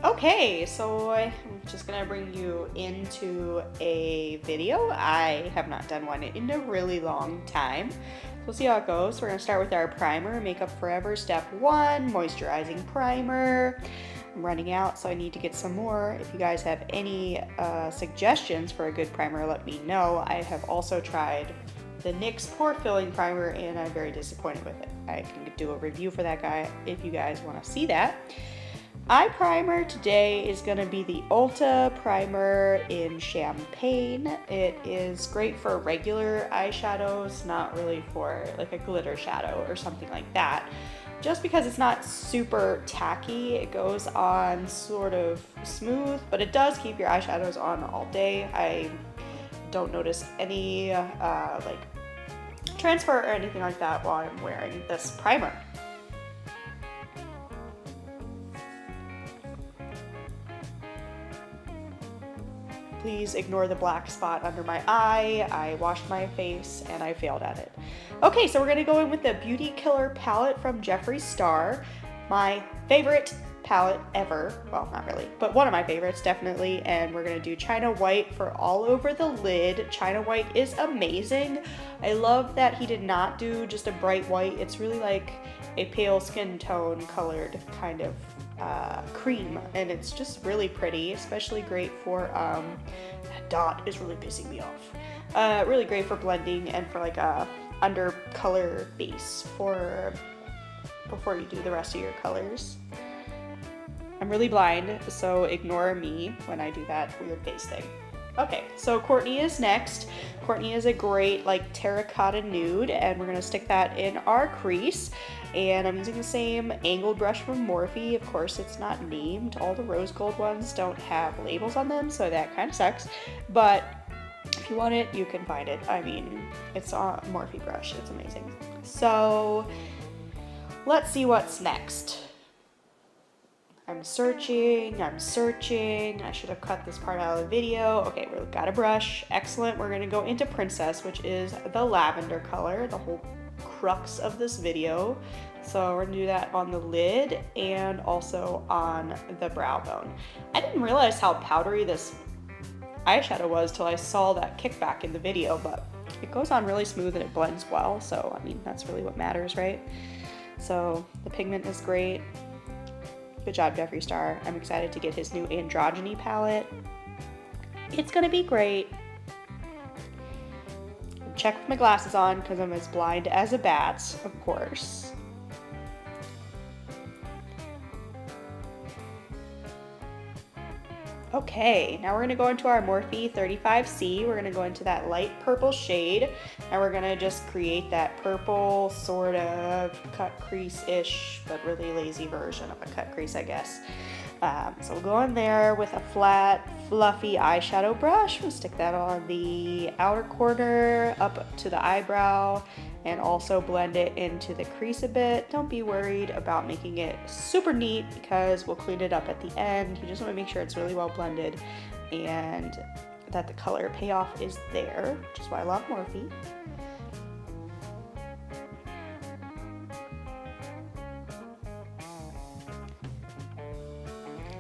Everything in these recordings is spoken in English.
Okay, so I'm just gonna bring you into a video. I have not done one in a really long time. We'll see how it goes. We're gonna start with our primer, Makeup Forever Step 1, moisturizing primer. I'm running out, so I need to get some more. If you guys have any suggestions for a good primer, let me know. I have also tried the NYX Pore Filling Primer, and I'm very disappointed with it. I can do a review for that guy if you guys wanna see that. Eye primer today is going to be the Ulta primer in Champagne. It is great for regular eyeshadows, not really for like a glitter shadow or something like that. Just because it's not super tacky, it goes on sort of smooth, but it does keep your eyeshadows on all day. I don't notice any like transfer or anything like that while I'm wearing this primer. Please ignore the black spot under my eye. I washed my face and I failed at it. Okay, so we're gonna go in with the Beauty Killer palette from Jeffree Star. My favorite palette ever. Well, not really, but one of my favorites definitely. And we're gonna do China White for all over the lid. China White is amazing. I love that he did not do just a bright white. It's really like a pale skin tone colored kind of cream, and it's just really pretty, especially great for that dot is really pissing me off. Really great for blending and for like a under color base for before you do the rest of your colors. I'm really blind, so ignore me when I do that weird face thing. Okay, so Courtney is next. Courtney is a great like terracotta nude, and we're gonna stick that in our crease. And I'm using the same angled brush from Morphe. Of course, it's not named. All the rose gold ones don't have labels on them, so that kind of sucks. But if you want it, you can find it. I mean, it's a Morphe brush. It's amazing. So let's see what's next. I'm searching. I should have cut this part out of the video. Okay, we've got a brush. Excellent. We're gonna go into Princess, which is the lavender color, the whole crux of this video. So we're gonna do that on the lid and also on the brow bone. I didn't realize how powdery this eyeshadow was till I saw that kickback in the video, but it goes on really smooth and it blends well. So, I mean, that's really what matters, right? So the pigment is great. Good job, Jeffree Star. I'm excited to get his new Androgyny palette. It's gonna be great. Check with my glasses on because I'm as blind as a bat, of course. Okay, now we're gonna go into our Morphe 35C. We're gonna go into that light purple shade, and we're gonna just create that purple sort of cut crease-ish, but really lazy version of a cut crease, I guess. So we'll go in there with a flat, fluffy eyeshadow brush. We'll stick that on the outer corner, up to the eyebrow, and also blend it into the crease a bit. Don't be worried about making it super neat because we'll clean it up at the end. You just want to make sure it's really well blended and that the color payoff is there, which is why I love Morphe.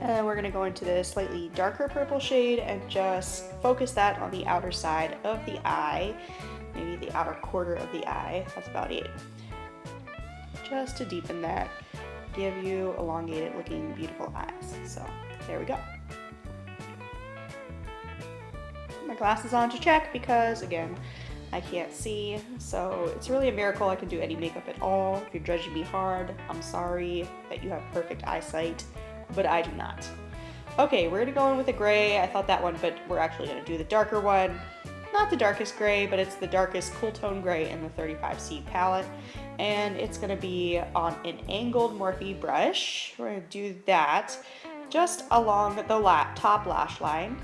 And then we're going to go into this slightly darker purple shade and just focus that on the outer side of the eye, maybe the outer quarter of the eye. That's about it. Just to deepen that, give you elongated looking beautiful eyes. So there we go. Put my glasses on to check because again, I can't see. So it's really a miracle I can do any makeup at all. If you're judging me hard, I'm sorry that you have perfect eyesight, but I do not. Okay, we're gonna go in with a gray. I thought that one, but we're actually gonna do the darker one. Not the darkest gray, but it's the darkest cool tone gray in the 35C palette. And it's gonna be on an angled Morphe brush. We're gonna do that just along the top lash line,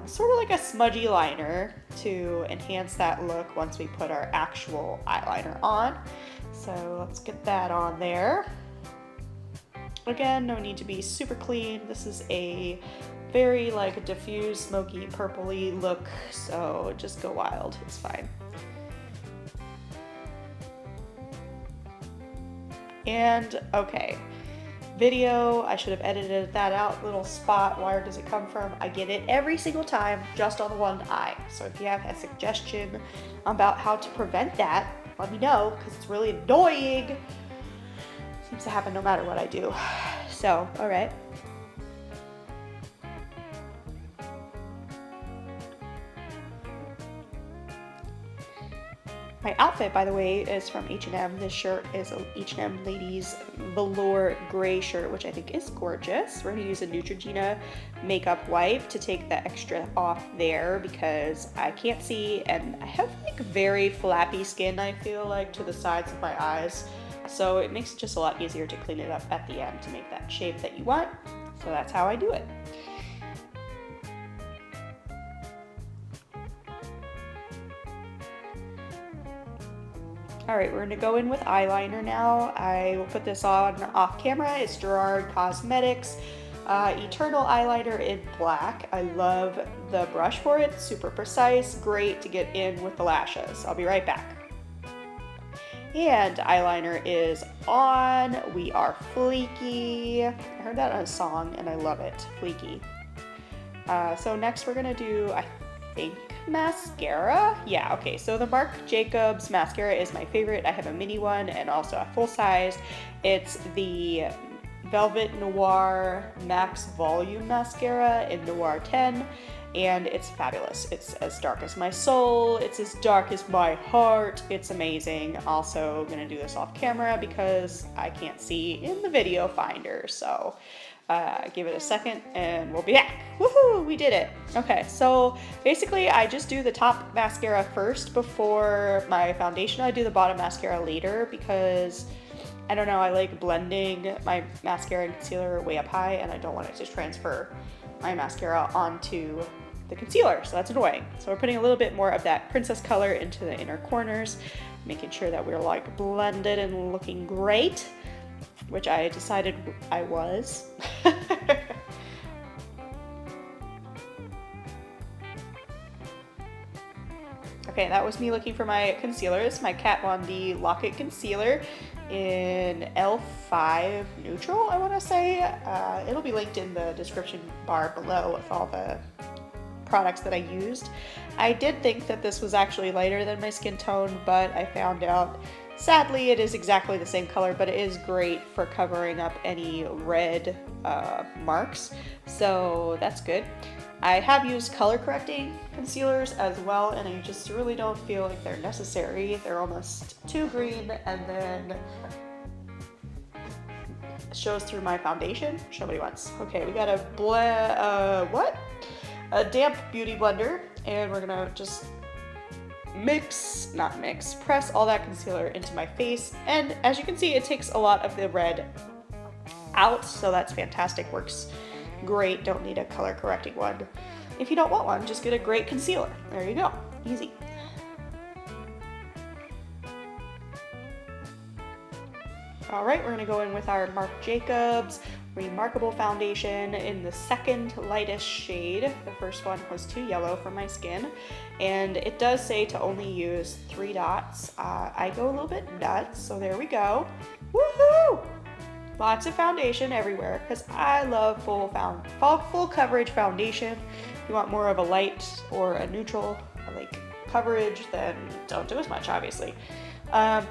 sort of like a smudgy liner to enhance that look once we put our actual eyeliner on. So let's get that on there. Again, no need to be super clean. This is a very like diffuse, smoky, purpley look, so just go wild, it's fine. And okay, video. I should have edited that out, little spot, where does it come from? I get it every single time, just on the one eye. So if you have a suggestion about how to prevent that, let me know, because it's really annoying. Seems to happen no matter what I do. So, all right. My outfit, by the way, is from H&M. This shirt is a H&M ladies velour gray shirt, which I think is gorgeous. We're gonna use a Neutrogena makeup wipe to take the extra off there because I can't see, and I have like very flappy skin, I feel like, to the sides of my eyes. So it makes it just a lot easier to clean it up at the end to make that shape that you want. So that's how I do it. All right, we're gonna go in with eyeliner now. I will put this on off camera. It's Gerard Cosmetics Eternal Eyeliner in black. I love the brush for it, super precise, great to get in with the lashes. I'll be right back. And eyeliner is on. We are fleeky. I heard that on a song and I love it, fleeky. So next we're gonna do, I think, mascara. Yeah, okay, so the Marc Jacobs mascara is my favorite. I have a mini one and also a full size. It's the Velvet Noir Max Volume Mascara in Noir 10, and it's fabulous. It's as dark as my soul. It's as dark as my heart. It's amazing. Also gonna do this off camera because I can't see in the video finder, so give it a second and we'll be back. Woohoo, we did it. Okay, so basically I just do the top mascara first before my foundation. I do the bottom mascara later because I don't know, I like blending my mascara and concealer way up high and I don't want it to transfer my mascara onto the concealer, so that's annoying. So we're putting a little bit more of that princess color into the inner corners, making sure that we're like blended and looking great, which I decided I was. Okay, that was me looking for my concealers, my Kat Von D Lock-It Concealer in L5 Neutral, I want to say. It'll be linked in the description bar below with all the products that I used. I did think that this was actually lighter than my skin tone, but I found out, sadly, it is exactly the same color, but it is great for covering up any red marks, so that's good. I have used color correcting concealers as well, and I just really don't feel like they're necessary. They're almost too green, and then it shows through my foundation. Show me once. Okay, we got a damp beauty blender, and we're gonna just press all that concealer into my face. And as you can see, it takes a lot of the red out, so that's fantastic, works great. Don't need a color correcting one. If you don't want one, just get a great concealer. There you go, easy. All right, we're gonna go in with our Marc Jacobs Remarkable Foundation in the second lightest shade. The first one was too yellow for my skin, and it does say to only use 3 dots. I go a little bit nuts, so there we go. Woohoo! Lots of foundation everywhere because I love full coverage foundation. If you want more of a light or a neutral like coverage, then don't do as much, obviously.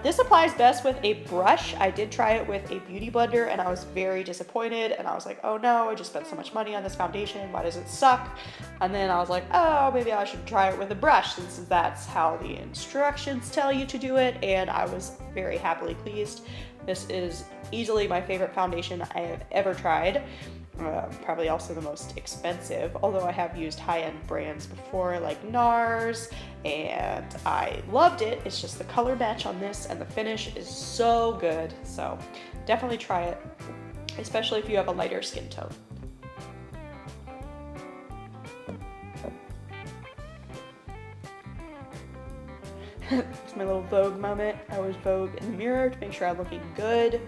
This applies best with a brush. I did try it with a beauty blender and I was very disappointed, and I was like, oh no, I just spent so much money on this foundation, why does it suck? And then I was like, oh, maybe I should try it with a brush since that's how the instructions tell you to do it, and I was very happily pleased. This is easily my favorite foundation I have ever tried. Probably also the most expensive, although I have used high-end brands before like NARS, and I loved it. It's just the color match on this and the finish is so good. So definitely try it, especially if you have a lighter skin tone. It's my little Vogue moment. I always Vogue in the mirror to make sure I'm looking good.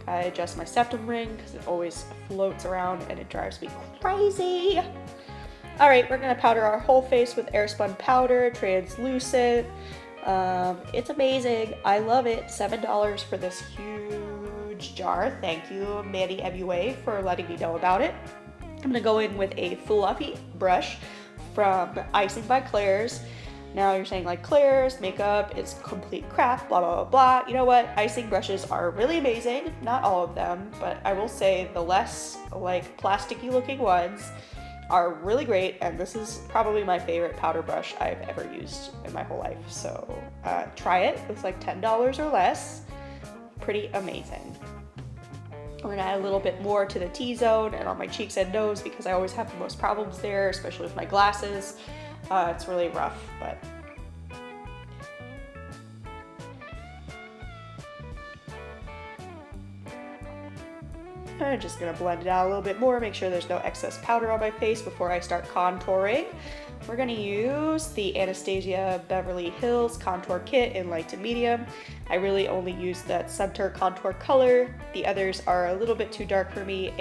I adjust my septum ring because it always floats around and it drives me crazy. All right, we're gonna powder our whole face with Airspun powder, translucent. It's amazing. I love it. $7 for this huge vintage jar. Thank you, Mandy MUA, for letting me know about it. I'm gonna go in with a fluffy brush from Icing by Claire's. Now you're saying like, Claire's makeup, it's complete crap, blah, blah, blah, blah. You know what? Icing brushes are really amazing. Not all of them, but I will say the less like plasticky looking ones are really great. And this is probably my favorite powder brush I've ever used in my whole life. So try it. It's like $10 or less. Pretty amazing. We're gonna add a little bit more to the T-zone and on my cheeks and nose because I always have the most problems there, especially with my glasses. It's really rough, but I'm just gonna blend it out a little bit more, make sure there's no excess powder on my face before I start contouring. We're gonna use the Anastasia Beverly Hills contour kit in light to medium. I really only use that Subter contour color. The others are a little bit too dark for me,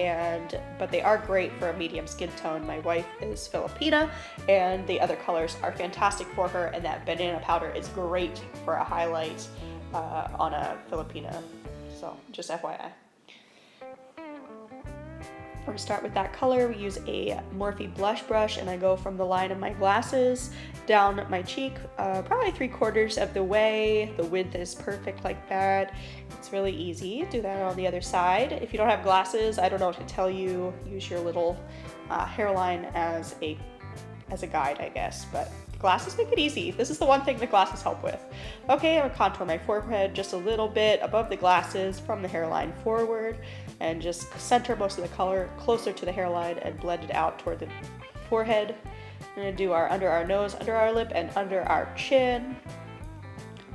but they are great for a medium skin tone. My wife is Filipina, and the other colors are fantastic for her, and that banana powder is great for a highlight on a Filipina. So just FYI. We're gonna start with that color. We use a Morphe blush brush and I go from the line of my glasses down my cheek, probably 3/4 of the way. The width is perfect like that. It's really easy. Do that on the other side. If you don't have glasses, I don't know what to tell you. Use your little hairline as a guide, I guess, but glasses make it easy. This is the one thing that glasses help with. Okay, I'm gonna contour my forehead just a little bit above the glasses from the hairline forward and just center most of the color closer to the hairline and blend it out toward the forehead. We're gonna do our under our nose, under our lip, and under our chin.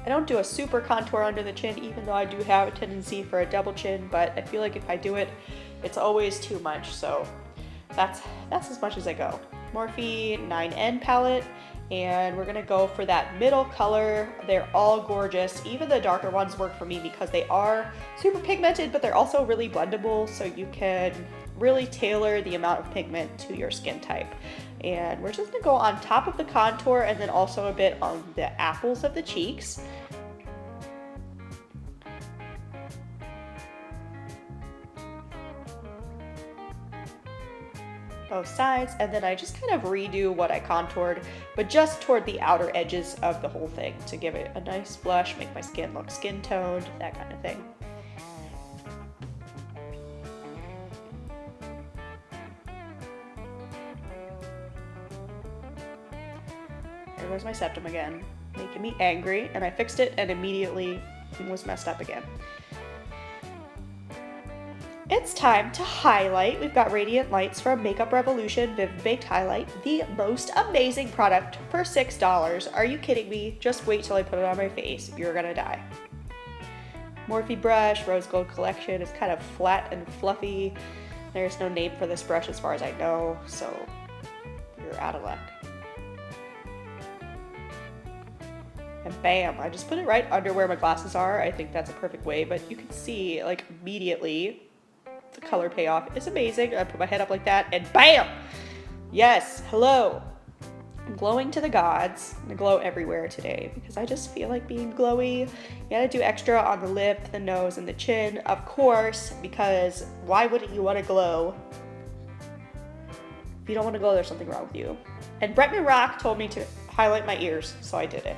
I don't do a super contour under the chin, even though I do have a tendency for a double chin, but I feel like if I do it, it's always too much, so that's as much as I go. Morphe 9N palette, and we're gonna go for that middle color. They're all gorgeous. Even the darker ones work for me because they are super pigmented, but they're also really blendable, so you can really tailor the amount of pigment to your skin type. And we're just gonna go on top of the contour and then also a bit on the apples of the cheeks. Both sides, and then I just kind of redo what I contoured, but just toward the outer edges of the whole thing to give it a nice blush, make my skin look skin toned, that kind of thing. There goes my septum again, making me angry, and I fixed it and immediately it was messed up again. It's time to highlight. We've got Radiant Lights from Makeup Revolution Vivid Baked Highlight, the most amazing product for $6. Are you kidding me? Just wait till I put it on my face. You're gonna die. Morphe brush, Rose Gold Collection. It's kind of flat and fluffy. There's no name for this brush as far as I know, so you're out of luck. And bam, I just put it right under where my glasses are. I think that's a perfect way, but you can see like immediately the color payoff is amazing. I put my head up like that and bam! Yes, hello. I'm glowing to the gods. I'm gonna glow everywhere today because I just feel like being glowy. You gotta do extra on the lip, the nose, and the chin, of course, because why wouldn't you want to glow? If you don't want to glow, there's something wrong with you. And Bretman Rock told me to highlight my ears, so I did it.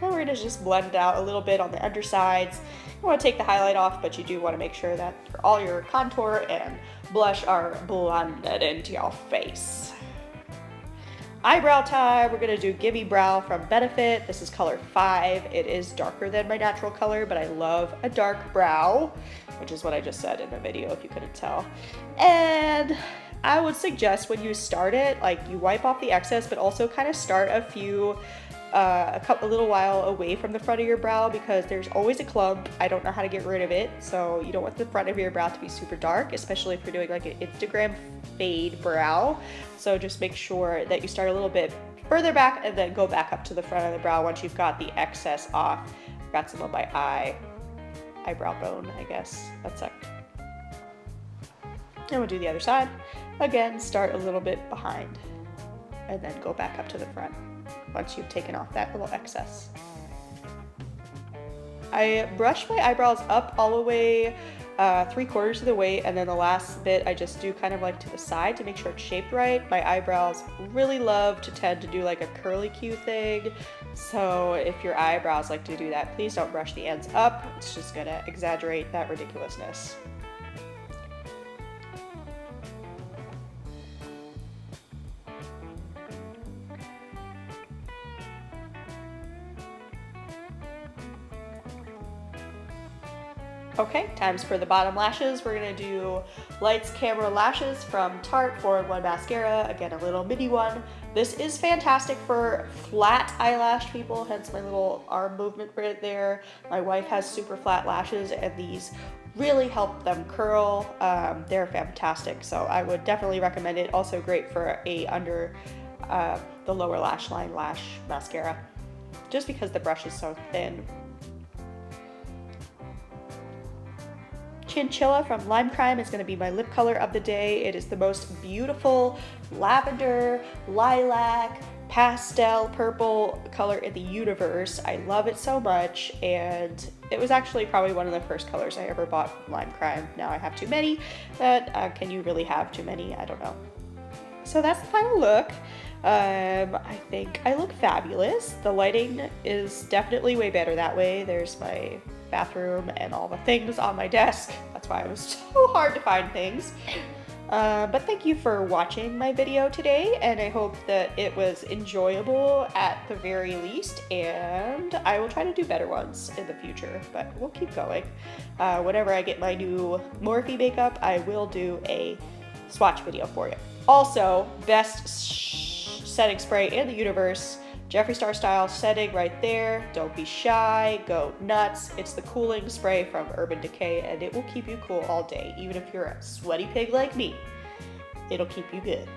And we're gonna just blend it out a little bit on the undersides. You want to take the highlight off, but you do want to make sure that all your contour and blush are blended into your face. Eyebrow time, we're gonna do Gimme Brow from Benefit. This is color 5. It is darker than my natural color, but I love a dark brow, which is what I just said in the video if you couldn't tell. And I would suggest when you start it, like you wipe off the excess, but also kind of start a little while away from the front of your brow because there's always a clump. I don't know how to get rid of it, so you don't want the front of your brow to be super dark, especially if you're doing like an Instagram fade brow. So just make sure that you start a little bit further back and then go back up to the front of the brow once you've got the excess off. Got some on my eyebrow bone, I guess. That sucked. And we'll do the other side. Again, start a little bit behind and then go back up to the front once you've taken off that little excess. I brush my eyebrows up all the way 3/4 of the way, and then the last bit I just do kind of like to the side to make sure it's shaped right. My eyebrows really love to tend to do like a curly Q thing, so if your eyebrows like to do that, please don't brush the ends up. It's just gonna exaggerate that ridiculousness. Okay, times for the bottom lashes. We're gonna do Lights Camera Lashes from Tarte 4-in-1 mascara. Again, a little mini one. This is fantastic for flat eyelash people, hence my little arm movement right there. My wife has super flat lashes, and these really help them curl. They're fantastic, so I would definitely recommend it. Also great for a under the lower lash line lash mascara, just because the brush is so thin. Chinchilla from Lime Crime is going to be my lip color of the day. It is the most beautiful lavender, lilac, pastel purple color in the universe. I love it so much, and it was actually probably one of the first colors I ever bought from Lime Crime. Now I have too many, but can you really have too many? I don't know. So that's the final look. I think I look fabulous. The lighting is definitely way better that way. There's my bathroom and all the things on my desk. That's why it was so hard to find things. But thank you for watching my video today, and I hope that it was enjoyable at the very least, and I will try to do better ones in the future, but we'll keep going. Whenever I get my new Morphe makeup, I will do a swatch video for you. Also, best setting spray in the universe, Jeffree Star style setting right there. Don't be shy, go nuts. It's the cooling spray from Urban Decay, and it will keep you cool all day. Even if you're a sweaty pig like me, it'll keep you good.